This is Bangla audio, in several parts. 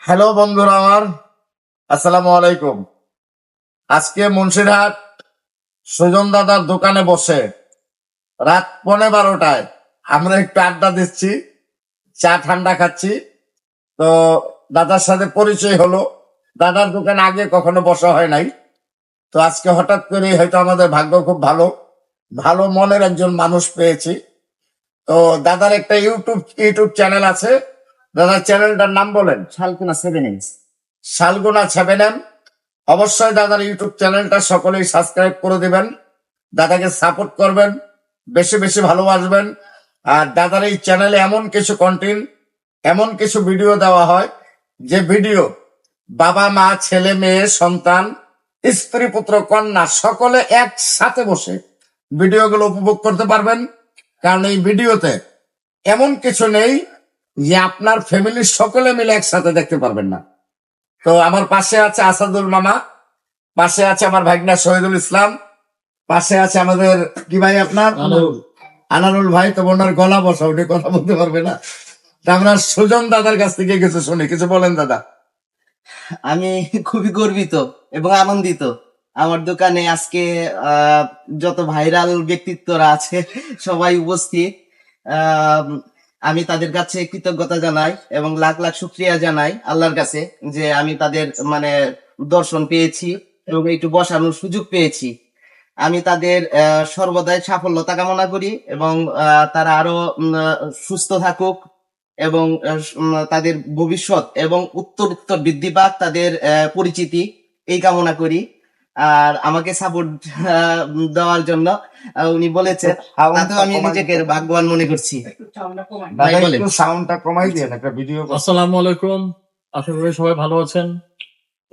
হ্যালো বন্ধুরা আমার, আসসালামু আলাইকুম। আজকে মুন্সিরহাট সুজন দাদার দোকানে বসে রাত 12:15টায় আমরা একটু আড্ডা দিচ্ছি, চা ঠান্ডা খাচ্ছি। তো দাদার সাথে পরিচয় হলো। দাদার দোকানে আগে কখনো বসা হয় নাই, তো আজকে হঠাৎ করে হয়তো আমাদের ভাগ্য খুব ভালো, ভালো মনের একজন মানুষ পেয়েছি। তো দাদার একটা ইউটিউব চ্যানেল আছে। দাদার চ্যানেলটার নাম বলেন। শালকুনা 7 ইঞ্চ। শালগোনা 7M। অবশ্যই দাদার ইউটিউব চ্যানেলটা সকলেই সাবস্ক্রাইব করে দিবেন, দাদাকে সাপোর্ট করবেন, বেশি বেশি ভালোবাসবেন। আর দাদার এই চ্যানেলে এমন কিছু কন্টেন্ট, এমন কিছু ভিডিও দেওয়া হয় যে ভিডিও বাবা মা ছেলে মেয়ে সন্তান স্ত্রী পুত্র কন্যা সকলে একসাথে বসে ভিডিওগুলো উপভোগ করতে পারবেন। কারণ এই ভিডিওতে এমন কিছু নেই যে আপনার ফ্যামিলির সকলে মিলে একসাথে দেখতে পারবেন না। তো আমার পাশে আছে আসাদুল মামা, পাশে আছে আমার ভাগনা শহীদুল ইসলাম, পাশে আছে আমাদের কি ভাই আপনার আনারুল ভাই। তো ওনার গলা বসা, উঠে কথা বলতে পারবে না। তা আমরা সুজন দাদার কাছ থেকে কিছু শুনি, কিছু বলেন দাদা। আমি খুবই গর্বিত এবং আনন্দিত। আমার দোকানে আজকে যত ভাইরাল ব্যক্তিত্বরা আছে সবাই উপস্থিত। আহ, আমি তাদের কাছে কৃতজ্ঞতা জানাই এবং লাখ লাখ শুক্রিয়া জানাই আল্লাহর কাছে যে আমি তাদের দর্শন পেয়েছি এবং একটু বসানোর সুযোগ পেয়েছি। আমি তাদের সর্বদাই সাফল্যতা কামনা করি এবং তারা আরো সুস্থ থাকুক এবং তাদের ভবিষ্যৎ এবং উত্তর উত্তর বৃদ্ধি পাক, তাদের পরিচিতি এই কামনা করি। আর আমাকে সাপোর্ট দেওয়ার জন্য উনি বলেছেন, তাতেও আমি নিজেকে ভাগ্যবান মনে করছি। ভাই বলেন। সাউন্ডটা কমাই দিয়ে একটা ভিডিও। আসসালামু আলাইকুম, আশা করি সবাই ভালো আছেন।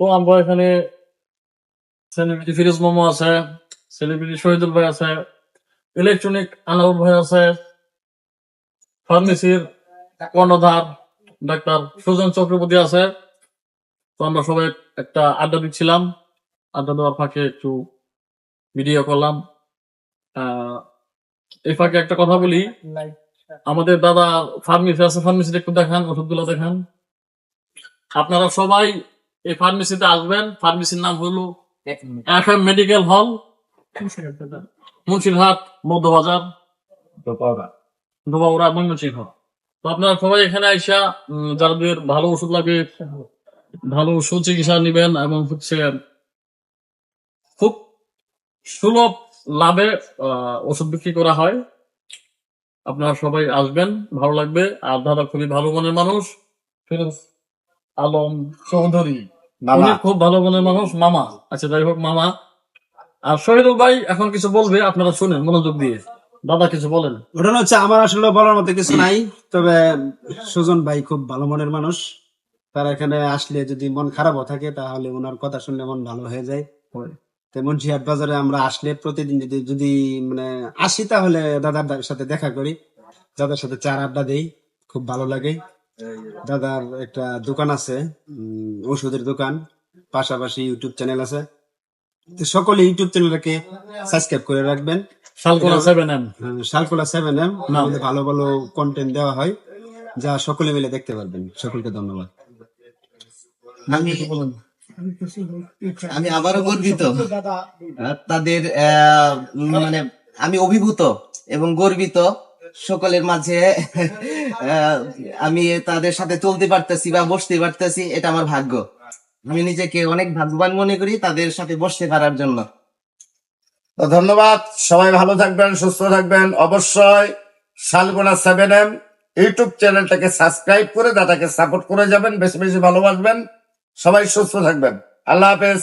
তো আমরা এখানে সেলিব্রিটি ফিরোজ মামা আছে, সেলিব্রিটি শহীদুল ভাই আছে, ইলেকট্রনিক আনাউল ভাই আছে, ফার্মেসির কর্ণধার ডাক্তার সুজন চক্রবর্তী আছে। তো আমরা সবাই একটা আড্ডা দিচ্ছিলাম, আড্ডা দেওয়ার ফাঁকে একটু ভিডিও করলাম। এই ফাঁকে একটা কথা বলি, আমাদের দাদা ফার্মেসি আছে, ফার্মেসিতে একটু দেখান, ওষুধগুলো দেখান। আপনারা সবাই এই ফার্মেসিতে আসবেন। ফার্মেসির নাম হলো FM medical hall, Munshirhat Madhyabazar, Dhobaura, Mymensingh. তো আপনারা সবাই এখানে আইসা যাদের ভালো ওষুধ লাগে, ভালো সুচিকিৎসা নিবেন এবং হচ্ছে খুব সুলভ লাভে ওষুধ বিক্রি করা হয়। আপনারা সবাই আসবেন, ভালো লাগবে। আর দাদা খুবই ভালো মনের মানুষ, ফিরোজ আলম চৌধুরী, উনি খুব ভালো মনের মানুষ। মামা, আচ্ছা যাই হোক মামা। আর শহীদুল ভাই এখন কিছু বলবে, আপনারা শুনেন মনোযোগ দিয়ে। দাদা কিছু বলেন। ঘটনা হচ্ছে, আমার আসলে বলার মতো কিছু নাই, তবে সুজন ভাই খুব ভালো মনের মানুষ। তার এখানে আসলে যদি মন খারাপও থাকে তাহলে ওনার কথা শুনলে মন ভালো হয়ে যায়। তো মুন্সিহাট বাজারে আমরা আসলে প্রতিদিন যদি যদি মানে আসি তাহলে দাদার সাথে দেখা করি, দাদার সাথে চার আড্ডা দেই, খুব ভালো লাগে। দাদার একটা দোকান আছে, ওষুধের দোকান, পাশাপাশি ইউটিউব চ্যানেল আছে। তো সকলে ইউটিউব চ্যানেলটাকে সাবস্ক্রাইব করে রাখবেন। শালকোনা 7M, শালকোলা 7M, আমাদের ভালো ভালো কন্টেন্ট দেওয়া হয়, যা সকলে মিলে দেখতে পারবেন। সকলকে ধন্যবাদ। আমি আবারও গর্বিত তাদের আমি অভিভূত এবং গর্বিত সকলের মাঝে। আমি তাদের সাথে চলতে পারতেছি বা বসতে পারতেছি, এটা আমার ভাগ্য। আমি নিজেকে অনেক ভাগ্যবান মনে করি তাদের সাথে বসতে পারার জন্য। তো ধন্যবাদ, সবাই ভালো থাকবেন, সুস্থ থাকবেন। অবশ্যই শালগোনা 7M ইউটিউব চ্যানেলটাকে সাবস্ক্রাইব করে দাদাকে সাপোর্ট করে যাবেন, বেশি বেশি ভালোবাসবেন। সবাই সুস্থ থাকবেন। আল্লাহ হাফেজ।